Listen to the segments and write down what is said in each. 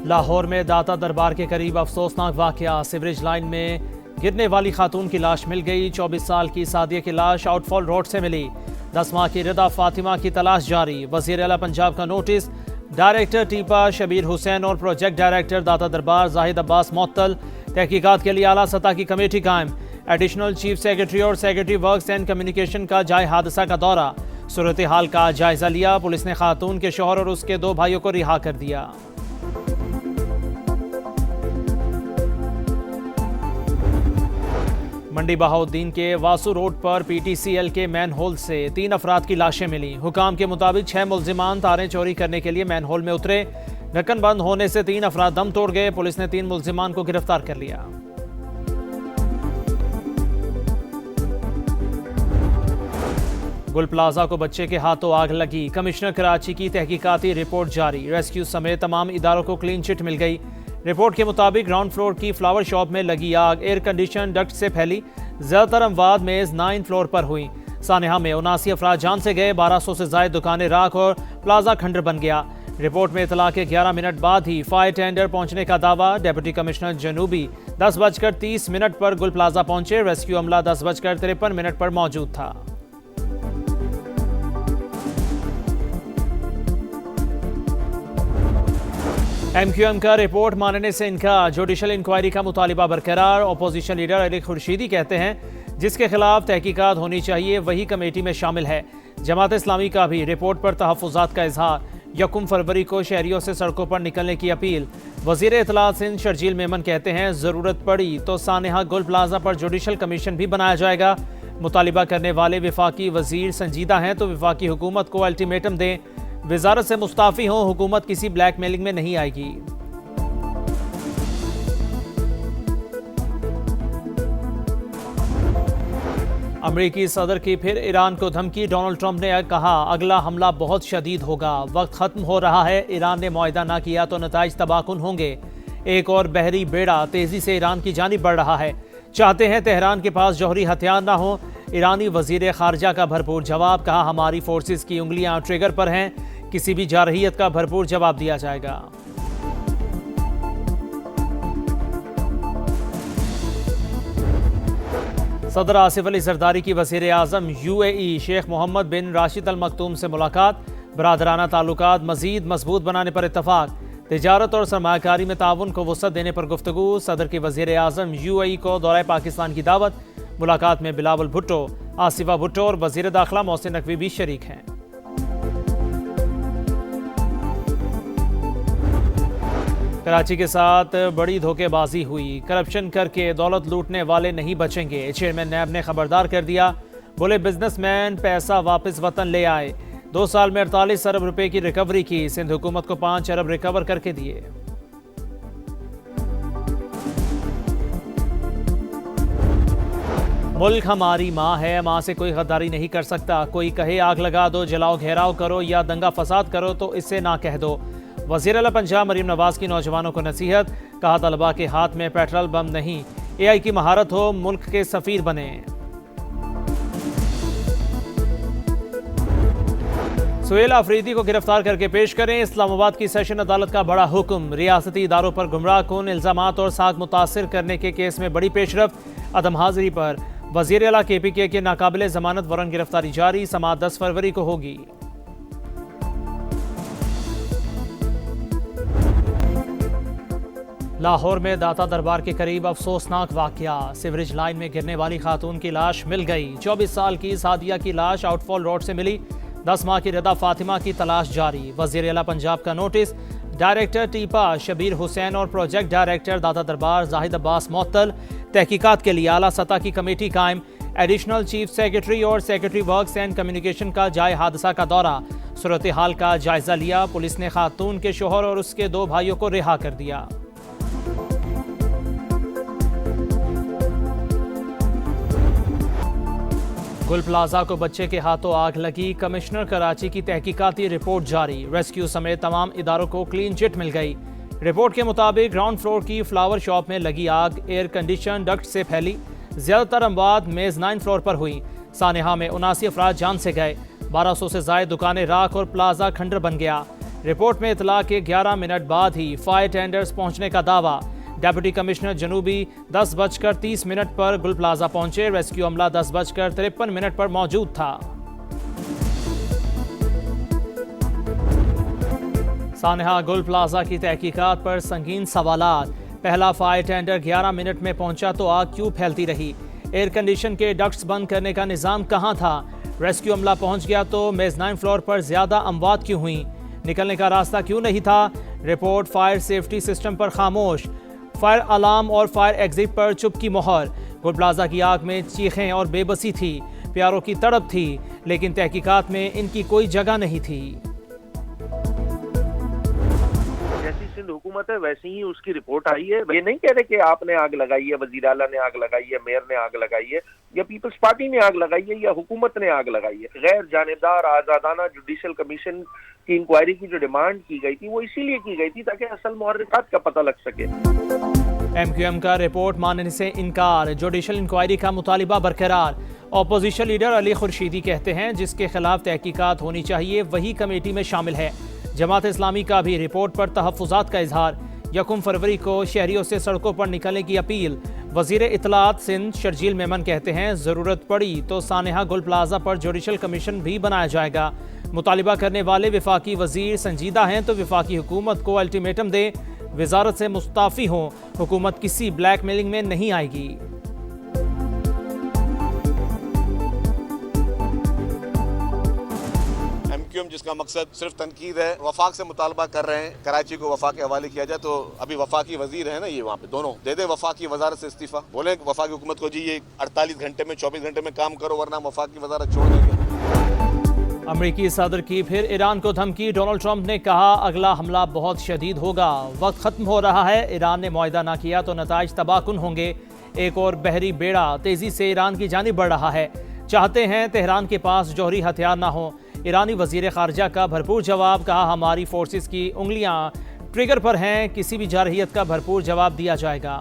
लाहौर में दाता दरबार के करीब अफसोसनाक वाकया। सीवरेज लाइन में गिरने वाली खातून की लाश मिल गई। 24 साल की सादिया की लाश आउटफॉल रोड से मिली। 10 माह की रिदा फातिमा की तलाश जारी। वज़ीर आला पंजाब का नोटिस। डायरेक्टर टीपा शबीर हुसैन और प्रोजेक्ट डायरेक्टर दाता दरबार जाहिद अब्बास मुअत्तल। तहकीकात के लिए आला सतह की कमेटी कायम। एडिशनल चीफ सेक्रेटरी और सेक्रेटरी वर्क्स एंड कम्युनिकेशन का जाए हादसा का दौरा। सूरत हाल का जायजा लिया। पुलिस ने खातून के शौहर और उसके 2 भाइयों को रिहा कर दिया। मंडी बहाउद्दीन के वासू रोड पर PTCL के मैनहोल से 3 अफराद की लाशें मिली। हुकाम के मुताबिक 6 मुल्जिमान तारें चोरी करने के लिए मैनहोल में उतरे। ढक्कन बंद होने से 3 अफराद दम तोड़ गए। पुलिस ने 3 मुल्जिमान को गिरफ्तार कर लिया। गुल प्लाजा को बच्चे के हाथों आग लगी। कमिश्नर कराची की तहकीकाती रिपोर्ट जारी। रेस्क्यू समेत तमाम इदारों को क्लीन चिट मिल गई। रिपोर्ट के मुताबिक ग्राउंड फ्लोर की फ्लावर शॉप में लगी आग एयर कंडीशन डक्ट से फैली। ज्यादातर अमवात मेज 9 फ्लोर पर हुई। सानेहा में 79 अफराद जान से गए। 1200 से ज्यादा दुकानें राख और प्लाजा खंडर बन गया। रिपोर्ट में इतला के 11 मिनट बाद ही फायर टेंडर पहुंचने का दावा। डिप्टी कमिश्नर जनूबी 10:30 पर गुल प्लाजा पहुंचे। रेस्क्यू अमला 10:53 पर मौजूद था। MQM का रिपोर्ट मानने से इनकार। जुडिशल इंक्वायरी का मुतालिबा बरकरार। अपोजिशन लीडर अली खुर्शीदी कहते हैं जिसके खिलाफ तहकीकात होनी चाहिए वही कमेटी में शामिल है। जमात इस्लामी का भी रिपोर्ट पर तहफ़्फ़ुज़ात का इजहार। 1 फरवरी को शहरियों से सड़कों पर निकलने की अपील। वज़ीर इत्तलात सिंध शर्जील मेमन कहते हैं ज़रूरत पड़ी तो सानेहा गुल प्लाजा पर जुडिशल कमीशन भी बनाया जाएगा। मुतालिबा करने वाले विफाकी वज़ीर संजीदा हैं तो विफाकी हुकूमत को अल्टीमेटम दें। वजारत से मुस्ताफ़ी हों, हुकूमत किसी ब्लैकमेलिंग में नहीं आएगी। अमरीकी सदर की फिर ईरान को धमकी। डोनाल्ड ट्रंप ने कहा अगला हमला बहुत शदीद होगा। वक्त खत्म हो रहा है। ईरान ने मुआहदा ना किया तो नताइज तबाहकुन होंगे। एक और बहरी बेड़ा तेजी से ईरान की जानिब बढ़ रहा है। चाहते हैं तेहरान के पास जौहरी हथियार ना हो। ईरानी वजीर खारजा का भरपूर जवाब। कहा हमारी फोर्सेस की उंगलियां ट्रिगर पर हैं। किसी भी जारहियत का भरपूर जवाब दिया जाएगा। सदर आसिफ अली जरदारी की वज़ीर आज़म UAE शेख मोहम्मद बिन राशिद अल मखतूम से मुलाकात। बरादराना ताल्लुकात मजीद मजबूत बनाने पर इत्तफाक। तिजारत और सरमायाकारी में ताउन को वसअत देने पर गुफ्तगू। सदर के वज़ीर आज़म UAE को दौरे पाकिस्तान की दावत। मुलाकात में बिलावल भुट्टो, आसिफा भुट्टो और वज़ीर दाखिला मोहसिन नकवी भी शरीक हैं। कराची के साथ बड़ी धोखेबाजी हुई। करप्शन करके दौलत लूटने वाले नहीं बचेंगे। चेयरमैन नैब ने खबरदार कर दिया। बोले बिजनेसमैन पैसा वापस वतन ले आए। 2 साल में 48 अरब रुपए की रिकवरी की। सिंध हुकूमत को 5 अरब रिकवर करके दिए। मुल्क हमारी माँ है। माँ से कोई गद्दारी नहीं कर सकता। कोई कहे आग लगा दो, जलाओ, घेराव करो या दंगा फसाद करो तो इससे ना कह दो। वज़ीर आला पंजाब मरीम नवाज की नौजवानों को नसीहत। कहा तलबा के हाथ में पेट्रोल बम नहीं, AI की महारत हो, मुल्क के सफीर बने। सुहेल अफरीदी को गिरफ्तार करके पेश करें। इस्लामाबाद की सेशन अदालत का बड़ा हुक्म। रियासती इदारों पर गुमराह कुन इल्जामात और साख मुतासिर करने के केस में बड़ी पेशरफ्त। अदम हाजिरी पर वज़ीर आला KPK के नाकाबिले जमानत वारंट गिरफ्तारी जारी। समाअत 10 फरवरी को होगी। लाहौर में दाता दरबार के करीब अफसोसनाक वाकया। सीवरेज लाइन में गिरने वाली खातून की लाश मिल गई। 24 साल की सादिया की लाश आउटफॉल रोड से मिली। 10 माह की रिदा फातिमा की तलाश जारी। वज़ीर आला पंजाब का नोटिस। डायरेक्टर टीपा शबीर हुसैन और प्रोजेक्ट डायरेक्टर दाता दरबार जाहिद अब्बास मुअत्तल। तहकीकात के लिए आला सतह की कमेटी कायम। एडिशनल चीफ सेक्रेटरी और सेक्रेटरी वर्क्स एंड कम्युनिकेशन का जाए हादसा का दौरा। सूरत हाल का जायजा लिया। पुलिस ने खातून के शौहर और उसके 2 भाइयों को रिहा कर दिया। गुल प्लाजा को बच्चे के हाथों आग लगी। कमिश्नर कराची की तहकीकाती रिपोर्ट जारी। रेस्क्यू समेत तमाम इदारों को क्लीन चिट मिल गई। रिपोर्ट के मुताबिक ग्राउंड फ्लोर की फ्लावर शॉप में लगी आग एयर कंडीशन डक्ट से फैली। ज्यादातर अमवात मेज 9 फ्लोर पर हुई। सानेहा में 79 अफराद जान से गए। 1200 से ज्यादा दुकानें राख और प्लाजा खंडर बन गया। रिपोर्ट में इतला के 11 मिनट बाद ही फायर टेंडर्स पहुंचने का दावा। डिप्टी कमिश्नर जनूबी 10:30 पर गुल प्लाजा पहुंचे। रेस्क्यू अमला 10:53 पर मौजूद था। सानहा गुल प्लाजा की तहकीकात पर संगीन सवालात। पहला फायर टेंडर 11 मिनट में पहुंचा तो आग क्यों फैलती रही? एयर कंडीशन के डक्ट्स बंद करने का निजाम कहां था? रेस्क्यू अमला पहुंच गया तो मेज़नाइन फ्लोर पर ज्यादा अमवात क्यों हुई? निकलने का रास्ता क्यों नहीं था? रिपोर्ट फायर सेफ्टी सिस्टम पर खामोश। फायर अलार्म और फायर एग्जिट पर चुप की मोहर। गुल प्लाजा की आग में चीखें और बेबसी थी, प्यारों की तड़प थी, लेकिन तहकीकात में इनकी कोई जगह नहीं थी। जैसी सिंध हुकूमत है वैसी ही उसकी रिपोर्ट आई है। ये नहीं कह रहे कि आपने आग लगाई है, वजीर आला ने आग लगाई है, मेयर ने आग लगाई है, या पीपल्स पार्टी ने आग लगाई है, या हुकूमत ने आग लगाई है। गैर जानिबदार आजादाना जुडिशल कमीशन की इंक्वायरी की जो डिमांड की गई थी वो इसीलिए की गई थी ताकि असल मुहर्रिकात का पता लग सके। MQM का रिपोर्ट मानने से इनकार, जुडिशल इंक्वायरी का मुतालिबा बरकरार। अपोजिशन लीडर अली खुर्शीदी कहते हैं जिसके खिलाफ तहकीकात होनी चाहिए वही कमेटी में शामिल है। जमात इस्लामी का भी रिपोर्ट पर तहफ़्फ़ुज़ात का इजहार। 1 फरवरी को शहरियों से सड़कों पर निकलने की अपील। वज़ीर इत्तलात सिंध शर्जील मेमन कहते हैं ज़रूरत पड़ी तो सानहा गुल प्लाजा पर जुडिशल कमीशन भी बनाया जाएगा। मुतालिबा करने वाले वफाकी वज़ीर संजीदा हैं तो वफाकी हुकूमत को अल्टीमेटम दे, वजारत से मुस्ताफ़ी हों। हुकूमत किसी ब्लैकमेलिंग में नहीं आएगी। MQM जिसका मकसद सिर्फ तनकीद है, वफाक से मुतालबा कर रहे हैं कराची को वफाक के हवाले किया जाए। तो अभी वफाकी वजीर है ना, ये वहाँ पे दोनों दे दे वफाकी वजारत से इस्तीफा। बोले वफाकी हुकूमत को जी ये 48 घंटे में 24 घंटे में काम करो वरना वफाकी वजारत छोड़ देंगे। अमरीकी सदर की फिर ईरान को धमकी। डोनाल्ड ट्रंप ने कहा अगला हमला बहुत शदीद होगा, वक्त खत्म हो रहा है। ईरान ने मुआहदा ना किया तो नताइज तबाहकुन होंगे। एक और बहरी बेड़ा तेजी से ईरान की जानिब बढ़ रहा है। चाहते हैं तेहरान के पास जौहरी हथियार ना हो। ईरानी वजीर खारजा का भरपूर जवाब। कहा हमारी फोर्सेस की उंगलियां ट्रिगर पर हैं, किसी भी जारहियत का भरपूर जवाब दिया जाएगा।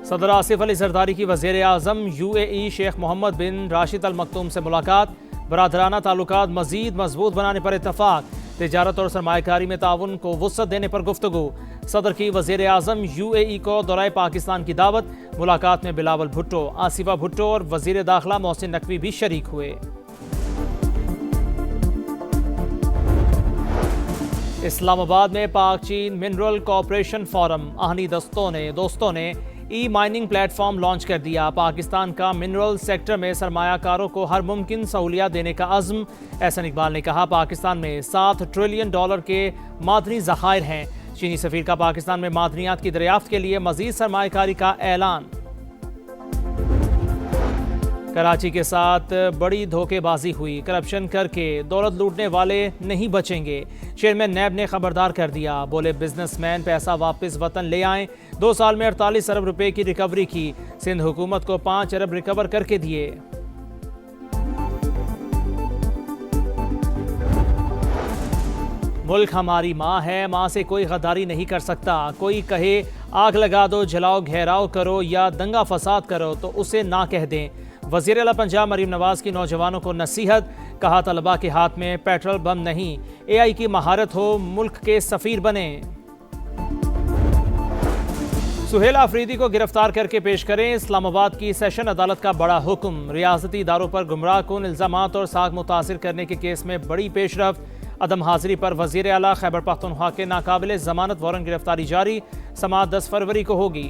सदर आसिफ अली जरदारी की वज़ीर आज़म UAE शेख मोहम्मद बिन राशिद अल मकतूम से मुलाकात। बरादराना ताल्लुकात मज़ीद मजबूत बनाने पर इत्तफाक। तिजारत और सरमायाकारी में ताउन को वुसअत देने पर गुफ्तगू। सदर की वज़ीर आज़म UAE को दौराए पाकिस्तान की दावत। मुलाकात में बिलावल भुट्टो, आसिफा भुट्टो और वज़ीर दाखिला मोहसिन नकवी भी शरीक हुए। इस्लामाबाद में पाक चीन मिनरल कोऑपरेशन फोरम आहनी दोस्तों ने ई माइनिंग प्लेटफॉर्म लॉन्च कर दिया। पाकिस्तान का मिनरल सेक्टर में सरमायाकारों को हर मुमकिन सहूलियत देने का अज़्म। एहसन इकबाल ने कहा पाकिस्तान में $7 ट्रिलियन के मादनी ज़खायर हैं। चीनी सफ़ीर का पाकिस्तान में मादनियात की दरियाफ्त के लिए मज़ीद सरमायाकारी का ऐलान। कराची के साथ बड़ी धोखेबाजी हुई, करप्शन करके दौलत लूटने वाले नहीं बचेंगे। चेयरमैन नैब ने खबरदार कर दिया। बोले बिजनेसमैन पैसा वापस वतन ले आएं। 2 साल में 48 अरब रुपए की रिकवरी की। सिंध हुकूमत को 5 अरब रिकवर करके दिए। मुल्क हमारी माँ है, माँ से कोई गद्दारी नहीं कर सकता। कोई कहे आग लगा दो, जलाओ, घेराव करो या दंगा फसाद करो तो उसे ना कह दें। वज़ीर आला पंजाब मरीम नवाज की नौजवानों को नसीहत। कहा तलबा के हाथ में पेट्रोल बम नहीं, AI की महारत हो, मुल्क के सफ़ीर बने। सुहेल आफरीदी को गिरफ्तार करके पेश करें। इस्लामाबाद की सेशन अदालत का बड़ा हुक्म। रियासती इदारों पर गुमराह कुन इल्ज़ामात और साख मुतासिर करने के केस में बड़ी पेशरफ्त। अदम हाजिरी पर वज़ीर आला खैबर पख्तूनख्वा के नाकाबिले ज़मानत वारंट गिरफ्तारी जारी। समाअत 10 फरवरी को होगी।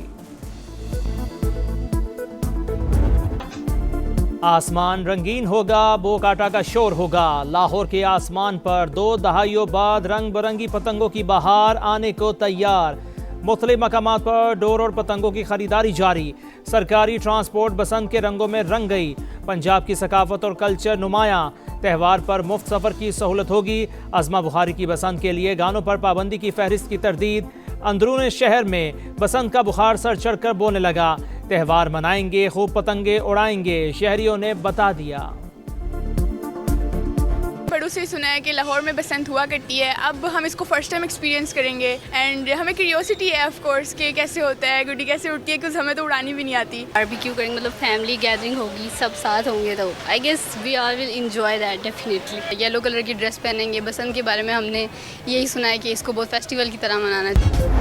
आसमान रंगीन होगा, बोकाटा का शोर होगा। लाहौर के आसमान पर 2 दहाइयों बाद रंग बिरंगी पतंगों की बहार आने को तैयार। मुख्तलिफ मकामात पर डोर और पतंगों की खरीदारी जारी। सरकारी ट्रांसपोर्ट बसंत के रंगों में रंग गई। पंजाब की सकाफत और कल्चर नुमायां। त्यौहार पर मुफ्त सफ़र की सहूलत होगी। अज़मा बुखारी की बसंत के लिए गानों पर पाबंदी की फहरिस्त की तरदीद। अंदरून शहर में बसंत का बुखार सर चढ़कर बोलने लगा। त्यौहार मनाएंगे, खूब पतंगे उड़ाएंगे, शहरियों ने बता दिया। बड़ों से सुना है कि लाहौर में बसंत हुआ करती है, अब हम इसको फर्स्ट टाइम एक्सपीरियंस करेंगे एंड हमें क्यूरियोसिटी है ऑफ कोर्स कि कैसे होता है, गुड्डी कैसे उड़ती है, कुछ हमें तो उड़ानी भी नहीं आती। बारबेक्यू करेंगे, मतलब फैमिली गैदरिंग होगी, सब साथ होंगे, तो I guess we are will enjoy that definitely. Yellow colour की ड्रेस पहनेंगे। बसंत के बारे में हमने यही सुना है कि इसको बहुत फेस्टिवल की तरह मनाना चाहिए।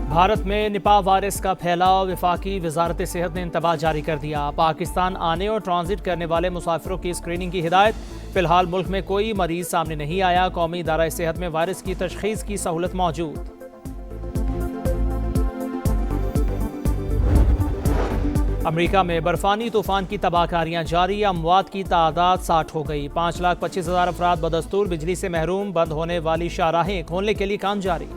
भारत में निपाह वायरस का फैलाव, वफाकी वजारत सेहत ने इंतबाह जारी कर दिया। पाकिस्तान आने और ट्रांजिट करने वाले मुसाफिरों की स्क्रीनिंग की हिदायत। फिलहाल मुल्क में कोई मरीज सामने नहीं आया। कौमी इदारा सेहत में वायरस की तशखीस की सहूलत मौजूद। अमेरिका में बर्फानी तूफान की तबाहकारियां जारी। अमवात की तादाद 60 हो गई। 5,25,000 अफराद बदस्तूर। बिजली से महरूम। बंद होने वाली शाहराहें खोलने के लिए काम जारी।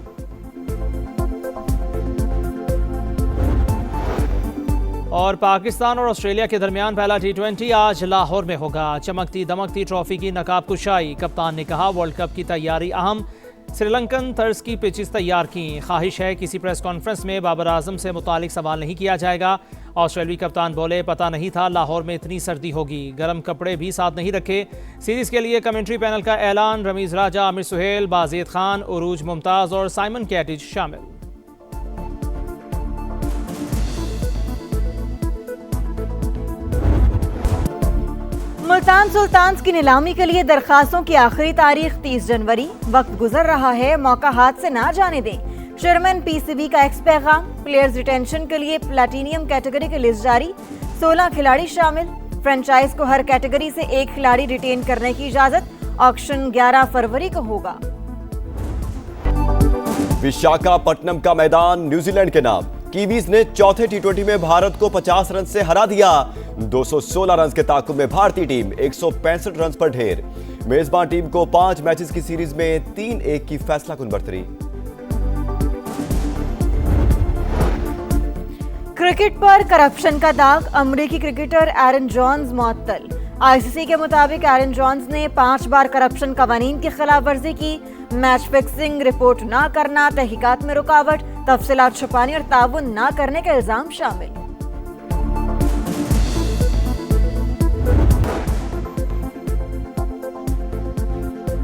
और पाकिस्तान और ऑस्ट्रेलिया के दरमियान पहला T20 आज लाहौर में होगा। चमकती दमकती ट्रॉफी की नकाब कुशाई। कप्तान ने कहा वर्ल्ड कप की तैयारी अहम। श्रीलंकन तर्ज की पिचेस तैयार की। ख्वाहिश है किसी प्रेस कॉन्फ्रेंस में बाबर आजम से मुतालिक सवाल नहीं किया जाएगा। ऑस्ट्रेलियाई कप्तान बोले पता नहीं था लाहौर में इतनी सर्दी होगी। गर्म कपड़े भी साथ नहीं रखे। सीरीज के लिए कमेंट्री पैनल का ऐलान। रमीज राजा, आमिर सुहेल, बाजिद खान, उरूज मुमताज और साइमन कैटिज शामिल। मुल्तान सुल्तान्स की नीलामी के लिए दरखास्तों की आखिरी तारीख 30 जनवरी। वक्त गुजर रहा है, मौका हाथ से ना जाने दें। चेयरमैन पीसीबी का एक्स पैगाम। प्लेयर्स रिटेंशन के लिए प्लैटिनियम कैटेगरी की लिस्ट जारी। 16 खिलाड़ी शामिल। फ्रेंचाइज को हर कैटेगरी से एक खिलाड़ी रिटेन करने की इजाजत। ऑक्शन 11 फरवरी को होगा। विशाखापट्टनम का मैदान न्यूजीलैंड के नाम। कीवीज ने चौथे T20 में भारत को 50 रन से हरा दिया। 216 रन के ताकुब में भारतीय टीम 165 रन पर ढेर। मेजबान टीम को 5 मैचेस की सीरीज में 3-1 की फैसलाकुन बढ़तरी। क्रिकेट पर करप्शन का दाग। अमेरिकी क्रिकेटर एरन जॉन्स मुअत्तल। आईसीसी के मुताबिक एरन जॉन्स ने 5 बार करप्शन कवानीन की खिलाफ वर्जी की। मैच फिक्सिंग, रिपोर्ट ना करना, तहकीकात में रुकावट, तफसीलात छुपाने और ताउन ना करने का इल्जाम शामिल।